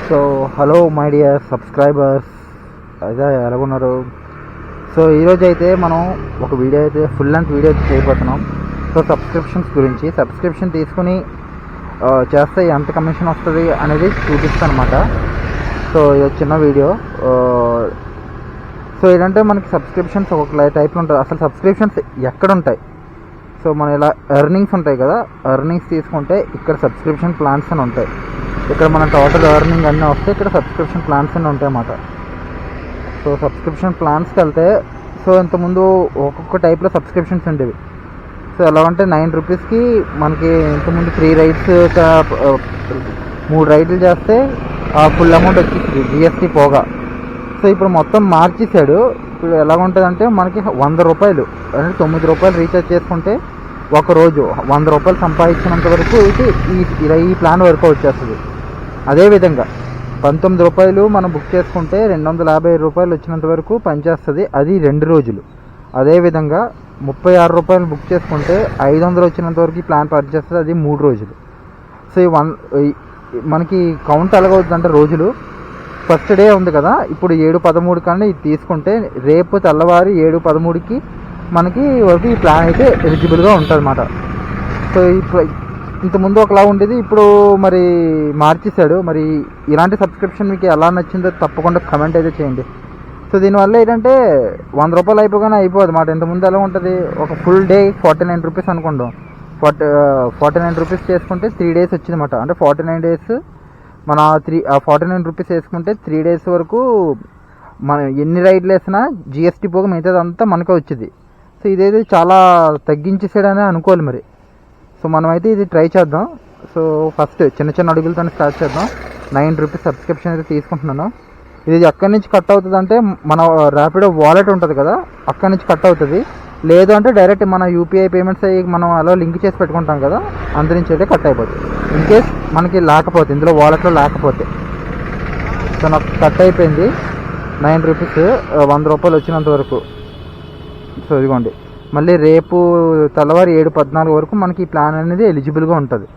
So hello my dear subscribers, అదే ఎలాగున్నారు? So ఈరోజు అయితే మనం ఒక వీడియో అయితే ఫుల్ లెంత్ వీడియో చేయబోతున్నాం. సో సబ్స్క్రిప్షన్స్ గురించి, సబ్స్క్రిప్షన్ తీసుకుని చేస్తే ఎంత కమిషన్ వస్తుంది అనేది చూపిస్తాను అనమాట. సో ఇది చిన్న వీడియో. సో ఏంటంటే మనకి సబ్స్క్రిప్షన్స్ ఒక టైప్లో ఉంటుంది. అసలు సబ్స్క్రిప్షన్స్ ఎక్కడ ఉంటాయి? సో మన ఇలా ఎర్నింగ్స్ ఉంటాయి కదా, ఎర్నింగ్స్ తీసుకుంటే ఇక్కడ సబ్స్క్రిప్షన్ ప్లాన్స్ అని ఉంటాయి. ఇక్కడ మన టోటల్ ఎర్నింగ్ అన్నీ వస్తే ఇక్కడ సబ్స్క్రిప్షన్ ప్లాన్స్ అన్నీ ఉంటాయి అన్నమాట. సో సబ్స్క్రిప్షన్ ప్లాన్స్కి వెళ్తే, సో ఇంతకుముందు ఒక్కొక్క టైప్లో సబ్స్క్రిప్షన్స్ ఉండేవి. సో ఎలా అంటే 9 రూపీస్కి మనకి ఇంతకుముందు 3 రైడ్స్ 3 రైడ్లు చేస్తే ఆ ఫుల్ అమౌంట్ వచ్చేసింది జిఎస్టీ పోగా. సో ఇప్పుడు మొత్తం మార్చేసాడు. ఇప్పుడు ఎలా ఉంటుందంటే మనకి 100 రూపాయలు అంటే 9 రూపాయలు రీఛార్జ్ చేసుకుంటే ఒకరోజు 100 రూపాయలు సంపాదించినంత వరకు ఇది ఈ ప్లాన్ వరకు వచ్చేస్తుంది. అదేవిధంగా 19 రూపాయలు మనం బుక్ చేసుకుంటే 250 రూపాయలు వచ్చినంత వరకు పనిచేస్తుంది, అది 2 రోజులు. అదేవిధంగా 36 రూపాయలు బుక్ చేసుకుంటే 500 వచ్చినంత వరకు ప్లాన్ పనిచేస్తుంది, అది 3 రోజులు. సో మనకి కౌంట్ ఎలాగవుతుందంటే రోజులు ఫస్ట్ డే ఉంది కదా, ఇప్పుడు 7:13 కానీ ఇది తీసుకుంటే రేపు తెల్లవారి 7:13కి మనకి వరకు ఈ ప్లాన్ అయితే ఎలిజిబుల్గా ఉంటుంది అన్నమాట. సో ఇప్పుడు ఇంతకుముందు ఒకలా ఉండేది, ఇప్పుడు మరి మార్చేశాడు. మరి ఇలాంటి సబ్స్క్రిప్షన్ మీకు ఎలా నచ్చిందో తప్పకుండా కమెంట్ అయితే చేయండి. సో దీనివల్ల ఏంటంటే 100 రూపాయలు అయిపోగానే అయిపోదు అన్నమాట. ఇంతకుముందు ఎలా ఉంటుంది, ఒక ఫుల్ డే 49 రూపీస్ అనుకుంటాం. 49 రూపీస్ చేసుకుంటే 3 డేస్ వచ్చింది అన్నమాట. అంటే 49 డేస్ మన 49 రూపీస్ వేసుకుంటే 3 డేస్ వరకు మనం ఎన్ని రైడ్లు వేసినా జిఎస్టీ పోగా మిగతాదంతా మనకే వచ్చింది. సో ఇదైతే చాలా తగ్గించేసాడని అనుకోవాలి మరి. సో మనమైతే ఇది ట్రై చేద్దాం. సో ఫస్ట్ చిన్న చిన్న అడుగులతో స్టార్ట్ చేద్దాం. 9 రూపీస్ సబ్స్క్రిప్షన్ అయితే తీసుకుంటున్నాను. ఇది ఎక్కడి నుంచి కట్ అవుతుంది అంటే మన ర్యాపిడో వాలెట్ ఉంటుంది కదా, అక్కడి నుంచి కట్ అవుతుంది. లేదు అంటే డైరెక్ట్ మన యూపీఐ పేమెంట్స్ అయ్యి మనం అలా లింక్ చేసి పెట్టుకుంటాం కదా, అందు నుంచి అయితే కట్ అయిపోతుంది. ఇన్ కేస్ మనకి లేకపోతే, ఇందులో వాలెట్లో లేకపోతే. సో నాకు కట్ అయిపోయింది 9 రూపీస్ 100 రూపాయలు వచ్చినంత వరకు. సో ఇదిగోండి, మళ్ళీ రేపు తెల్లవారి 7:14 వరకు మనకి ఈ ప్లాన్ అనేది ఎలిజిబుల్గా ఉంటుంది.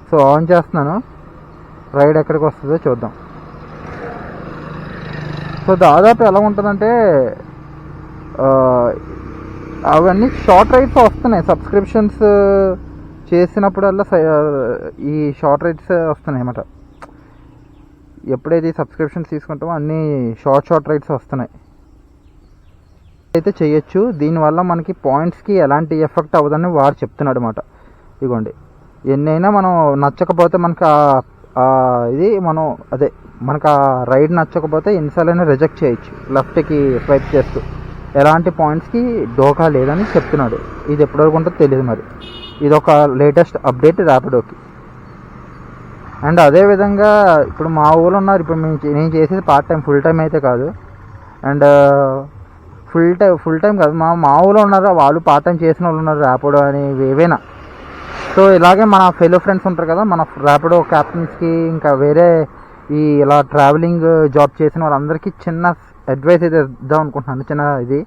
సో ఆన్ చేస్తున్నాను, రైడ్ ఎక్కడికి వస్తుందో చూద్దాం. సో దాదాపు ఎలా ఉంటుందంటే అవన్నీ షార్ట్ రైడ్స్ వస్తున్నాయి. సబ్స్క్రిప్షన్స్ చేసినప్పుడల్లా ఈ షార్ట్ రైడ్స్ వస్తున్నాయి అన్నమాట. ఎప్పుడైతే ఈ సబ్స్క్రిప్షన్స్ తీసుకుంటామో అన్నీ షార్ట్ రైడ్స్ వస్తున్నాయి. అయితే చేయొచ్చు. దీనివల్ల మనకి పాయింట్స్కి ఎలాంటి ఎఫెక్ట్ అవ్వదని వారు చెప్తున్నాడు అనమాట. ఇదిగోండి, ఎన్నైనా మనం నచ్చకపోతే మనకు ఇది మనం మనకు ఆ రైడ్ నచ్చకపోతే ఎన్నిసార్లైనా రిజెక్ట్ చేయొచ్చు లెఫ్ట్కి స్వైప్ చేస్తూ. ఎలాంటి పాయింట్స్కి డోకా లేదని చెప్తున్నాడు. ఇది ఎప్పటివరకు ఉంటుందో తెలియదు మరి. ఇది ఒక లేటెస్ట్ అప్డేట్ ర్యాపిడోకి. అండ్ అదేవిధంగా ఇప్పుడు మా ఊళ్ళో ఉన్నారు. ఇప్పుడు నేను చేసేది పార్ట్ టైం, ఫుల్ టైం అయితే కాదు. అండ్ ఫుల్ టైం కాదు, మా ఊళ్ళో ఉన్నారు, వాళ్ళు పార్ట్ టైం చేసిన వాళ్ళు ఉన్నారు, ర్యాపిడో అని ఏవైనా. సో ఇలాగే మన ఫెలో ఫ్రెండ్స్ ఉంటారు కదా, మన ర్యాపిడో క్యాప్టెన్స్కి, ఇంకా వేరే ఇలా ట్రావెలింగ్ జాబ్ చేసిన వాళ్ళందరికీ చిన్న అడ్వైస్ అయితే ఇద్దాం అనుకుంటున్నాను. చిన్న ఇది,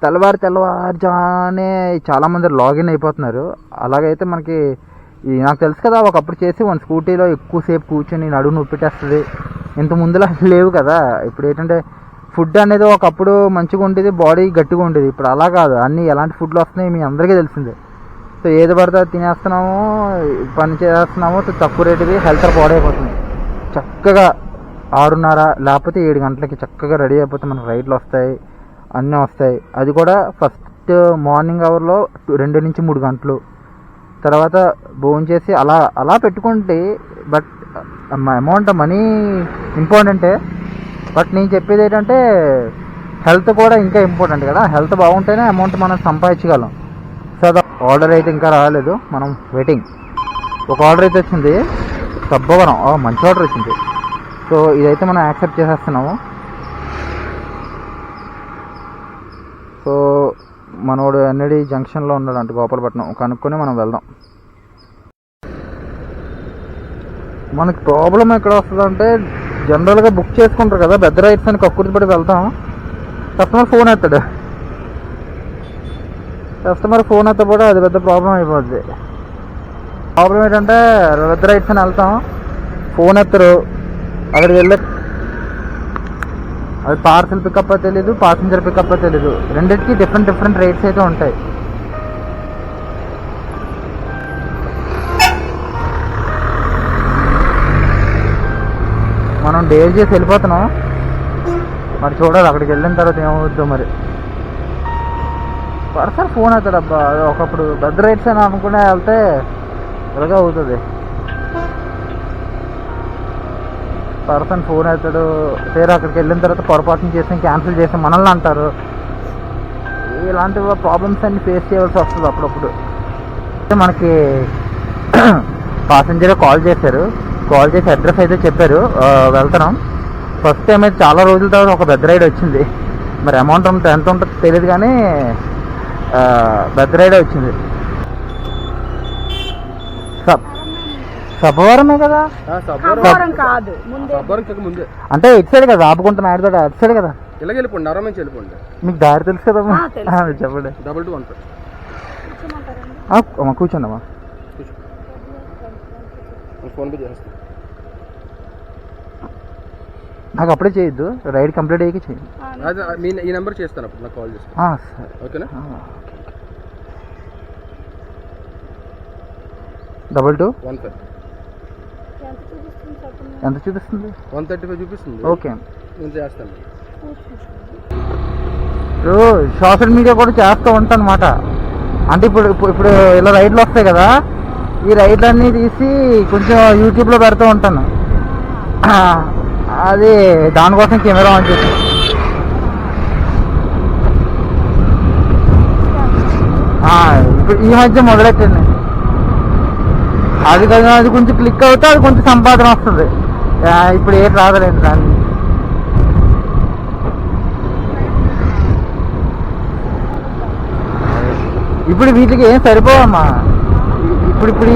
తెల్లవారుజానే చాలామంది లాగిన్ అయిపోతున్నారు. అలాగైతే మనకి నాకు తెలుసు కదా, ఒకప్పుడు చేసి మన స్కూటీలో ఎక్కువసేపు కూర్చొని నడుము నొప్పి పెట్టేస్తుంది. ఇంత ముందులా లేవు కదా. ఇప్పుడు ఏంటంటే ఫుడ్ అనేది ఒకప్పుడు మంచిగా ఉండేది, బాడీ గట్టిగా ఉండేది. ఇప్పుడు అలా కాదు, అన్నీ ఎలాంటి ఫుడ్లు వస్తున్నాయి మీ అందరికీ తెలిసిందే. సో ఏది పడితే తినేస్తున్నాము, పని చేస్తున్నాము, తక్కువ రేటువి హెల్త్ పాడైపోతుంది. చక్కగా 6:30 లేకపోతే 7 గంటలకి చక్కగా రెడీ అయిపోతే మనకు రైడ్లు వస్తాయి, అన్నీ వస్తాయి. అది కూడా ఫస్ట్ మార్నింగ్ అవర్లో 2 నుంచి 3 గంటలు, తర్వాత భోజనం చేసి అలా పెట్టుకుంటే. బట్ అమౌంట్ మనీ ఇంపార్టెంటే, బట్ నేను చెప్పేది ఏంటంటే హెల్త్ కూడా ఇంకా ఇంపార్టెంట్ కదా. హెల్త్ బాగుంటేనే అమౌంట్ మనం సంపాదించగలం. సో ఆర్డర్ అయితే ఇంకా రాలేదు, మనం వెయిటింగ్. ఒక ఆర్డర్ అయితే వచ్చింది, సబ్బవరం, మంచి ఆర్డర్ వచ్చింది. సో ఇదైతే మనం యాక్సెప్ట్ చేసేస్తున్నాము. సో మనోడు ఎన్ఐడి జంక్షన్లో ఉన్నాడు అంటే గోపాలపట్నం, కనుక్కొని మనం వెళ్దాం. మనకి ప్రాబ్లం ఎక్కడ వస్తుందంటే, జనరల్గా బుక్ చేసుకుంటారు కదా పెద్ద రైడ్స్ అని, కక్కుర్తిపడి వెళ్తాం. కస్టమర్ ఫోన్ ఎత్తాడు, కూడా అది పెద్ద ప్రాబ్లం అయిపోద్ది. ప్రాబ్లం ఏంటంటే పెద్ద రైడ్స్ అని వెళ్తాం, ఫోన్ ఎత్తరు, అక్కడికి వెళ్ళే అది పార్సల్ పికప్ తెలీదు, ప్యాసింజర్ పికప్ తెలీదు. రెండింటికి డిఫరెంట్ రేట్స్ అయితే ఉంటాయి. మనం డేర్ చేసి వెళ్ళిపోతున్నాం, మరి చూడాలి అక్కడికి వెళ్ళిన తర్వాత ఏమవుద్దో. మరి పర్సన్ ఫోన్ అవుతాడు అబ్బా, ఒకప్పుడు పెద్ద రేట్స్ అని అనుకునే వెళ్తే ఇలాగే అవుతుంది. పర్సన్ ఫోన్ అవుతాడు, తీరా అక్కడికి వెళ్ళిన తర్వాత పొరపాటున చేసి క్యాన్సిల్ చేసి మనల్ని అంటారు. ఇలాంటి ప్రాబ్లమ్స్ అన్ని ఫేస్ చేయవలసి వస్తుంది అప్పుడప్పుడు. మనకి ప్యాసింజరే కాల్ చేశారు, కాల్ చేసి అడ్రస్ అయితే చెప్పారు, వెళ్తున్నాం. ఫస్ట్ టైం అయితే చాలా రోజుల తర్వాత ఒక పెద్ద రైడ్ వచ్చింది. మరి అమౌంట్ ఎంత ఉంటుందో తెలియదు కానీ పెద్ద రైడే వచ్చింది. సబ్బవరమే కదా, అంటే ఇటు సైడ్ కదా ఆపుకుంటున్నా, అటు సైడ్ కదా. మీకు దారి తెలుసు కదా, చెప్పండి. కూర్చోండమ్మా. నాకు అప్పుడే చేయొద్దు, రైడ్ కంప్లీట్ అయ్యాక చేయండి. ఈ నెంబర్ చేస్తాను, అప్పుడు నాకు కాల్ చేస్తాను. సరే, ఓకేనా? 2215 ఎంత చూపిస్తుంది? 135 చూపిస్తుంది. ఓకే, నేను చేస్తాను. సోషల్ మీడియా కూడా చేస్తూ ఉంటాను అనమాట. అంటే ఇప్పుడు ఇలా రైడ్లు వస్తాయి కదా, ఈ రైడ్లన్నీ తీసి కొంచెం యూట్యూబ్లో పెడుతూ ఉంటాను. అది దానికోసం కెమెరా ఆన్ చేసి ఇప్పుడు ఈ మధ్య మొదలెట్టండి. అది కదా, అది కొంచెం క్లిక్ అవుతే అది కొంచెం సంపాదన వస్తుంది. ఇప్పుడు ఏం రాదలేండి దాన్ని. ఇప్పుడు వీటికి ఏం సరిపోవమ్మా. ఇప్పుడు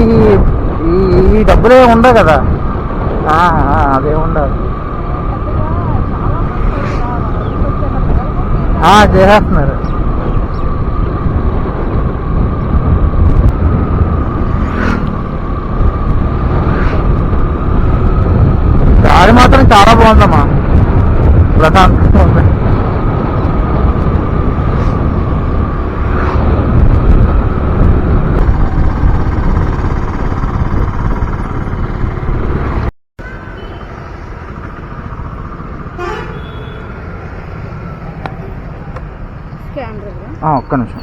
ఈ డబ్బులు ఏమి ఉండవు కదా, అదే ఉండదు. చేసేస్తున్నారు. దారి మాత్రం చాలా బాగుందమ్మా, ప్రశాంతంగా ఉంది. ఒక్క నిమిషం.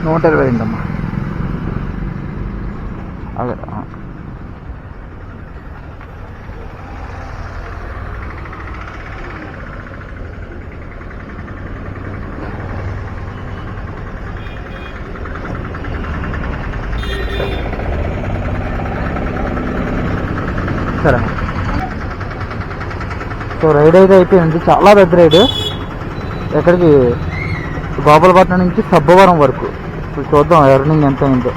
122 అమ్మా. అదే సరే. సో రైడ్ అయితే అయిపోయింది, చాలా పెద్ద రైడ్. ఎక్కడికి? గోపాలపట్నం నుంచి సబ్బవరం వరకు. ఇప్పుడు చూద్దాం ఎర్నింగ్ ఎంత అయిందో.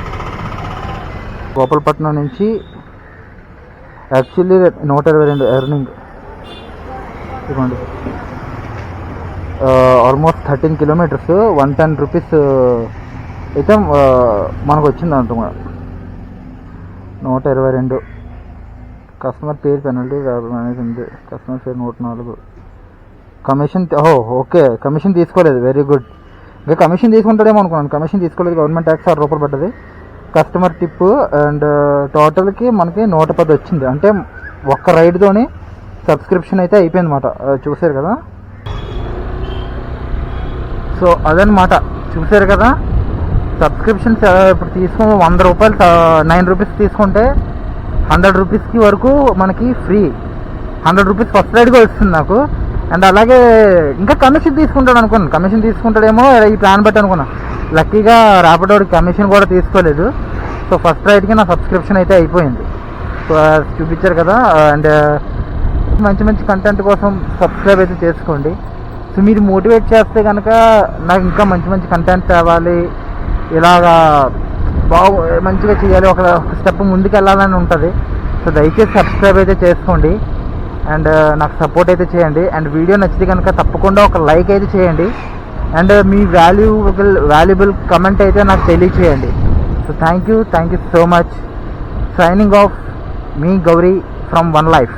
గోపాలపట్నం నుంచి యాక్చువల్లీ 122 ఎర్నింగ్. ఇదిగోండి, ఆల్మోస్ట్ 13 కిలోమీటర్స్, 110 రూపీస్ అయితే మనకు వచ్చింది అంటున్నా. 122. కస్టమర్ పేరు పెనల్టీ మేనేజ్ ఉంది. కస్టమర్ పేరు 104. కమిషన్ ఓకే, కమిషన్ తీసుకోలేదు. Very good. ఇంకా కమిషన్ తీసుకుంటాడేమో అనుకున్నాను, కమిషన్ తీసుకోలేదు. గవర్నమెంట్ ట్యాక్స్ 6 రూపాయలు పడ్డది. కస్టమర్ టిప్ అండ్ టోటల్కి మనకి 110 వచ్చింది. అంటే ఒక్క రైడ్తోని సబ్స్క్రిప్షన్ అయితే అయిపోయింది అన్నమాట. చూసారు కదా. సో అదనమాట, చూసారు కదా. సబ్స్క్రిప్షన్స్ ఇప్పుడు తీసుకుని 100 రూపాయలు 9 రూపీస్ తీసుకుంటే 100 రూపీస్కి వరకు మనకి ఫ్రీ. 100 రూపీస్ ఫస్ట్ రైడ్గా వస్తుంది నాకు. అండ్ అలాగే ఇంకా కమిషన్ తీసుకుంటాడు అనుకున్నాను, కమిషన్ తీసుకుంటాడేమో ఈ ప్లాన్ బట్టి అనుకున్నా. లక్కీగా ర్యాపిడోకి కమిషన్ కూడా తీసుకోలేదు. సో ఫస్ట్ రైడ్కి నా సబ్స్క్రిప్షన్ అయితే అయిపోయింది. సో చూపించారు కదా. అండ్ మంచి మంచి కంటెంట్ కోసం సబ్స్క్రైబ్ అయితే చేసుకోండి. సో మీరు మోటివేట్ చేస్తే కనుక నాకు ఇంకా మంచి మంచి కంటెంట్ తేవాలి, ఇలాగా మంచిగా చేయాలి, ఒక స్టెప్ ముందుకు వెళ్ళాలని ఉంటుంది. సో దయచేసి సబ్స్క్రైబ్ అయితే చేసుకోండి అండ్ నాకు సపోర్ట్ అయితే చేయండి. అండ్ వీడియో నచ్చితే కనుక తప్పకుండా ఒక లైక్ అయితే చేయండి. అండ్ మీ వాల్యుబుల్ కమెంట్ అయితే నాకు తెలియచేయండి. So thank you so much. Signing off me Gauri from one life.